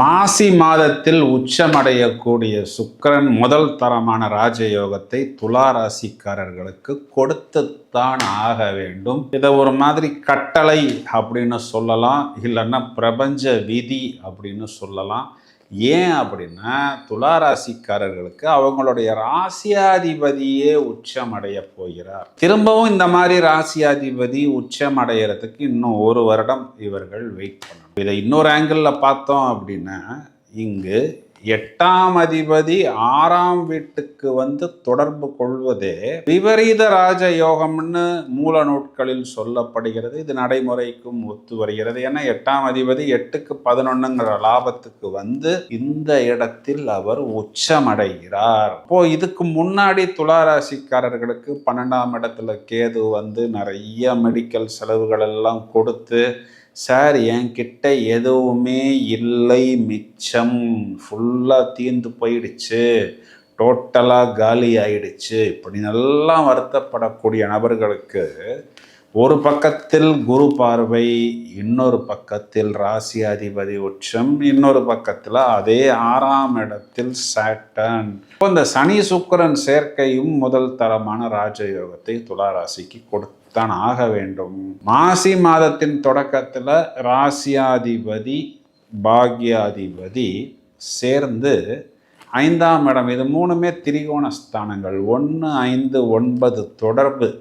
மாசி மாதத்தில் உச்சமடையக்கூடிய சுக்கிரன் முதல் தரமான ராஜயோகத்தை துலா ராசிக்காரர்களுக்கு கொடுத்துத்தான் ஆக வேண்டும். இதை ஒரு மாதிரி கட்டளை அப்படின்னு சொல்லலாம், இல்லைன்னா பிரபஞ்ச விதி அப்படின்னு சொல்லலாம். ஏன் அப்படின்னா துலா ராசிக்காரர்களுக்கு அவங்களுடைய ராசியாதிபதியே உச்சமடைய போகிறார். திரும்பவும் இந்த மாதிரி ராசியாதிபதி உச்சமடைகிறதுக்கு இன்னும் 1 வருடம் இவர்கள் வெயிட் பண்ணணும். இதை இன்னொரு ஆங்கிளில் பார்த்தோம் அப்படின்னா, இங்கு 8ஆம் அதிபதி 6ஆம் வீட்டுக்கு வந்து தொடர்பு கொள்வதே விபரீத ராஜ யோகம்னு மூல நூட்களில் சொல்லப்படுகிறது. இது நடைமுறைக்கும் ஒத்து வருகிறது. ஏன்னா 8ஆம் அதிபதி 8க்கு 11ங்கிற லாபத்துக்கு வந்து இந்த இடத்தில் அவர் உச்சமடைகிறார். இப்போ இதுக்கு முன்னாடி துலா ராசிக்காரர்களுக்கு 12ஆம் இடத்துல கேது வந்து நிறைய மெடிக்கல் செலவுகள் எல்லாம் கொடுத்து, சார் என்கிட்ட எதுவுமே இல்லை, மிச்சம் ஃபுல்லாக தீர்ந்து போயிடுச்சு, டோட்டலாக காலி ஆயிடுச்சு, இப்படி நல்லா வருத்தப்படக்கூடிய நபர்களுக்கு ஒரு பக்கத்தில் குரு பார்வை, இன்னொரு பக்கத்தில் ராசியாதிபதி உச்சம், இன்னொரு பக்கத்தில் அதே 6ஆம் இடத்தில் சாட்டர்ன். இப்போ இந்த சனி சுக்கிரன் சேர்க்கையும் முதல் தரமான ராஜயோகத்தை துலா ராசிக்கு கொடுத்தான் ஆக வேண்டும். மாசி மாதத்தின் தொடக்கத்தில் ராசியாதிபதி பாக்யாதிபதி சேர்ந்து 5ஆம் இடம், இது 3மே திரிகோண ஸ்தானங்கள், 1, 5, 9 தொடர்பு.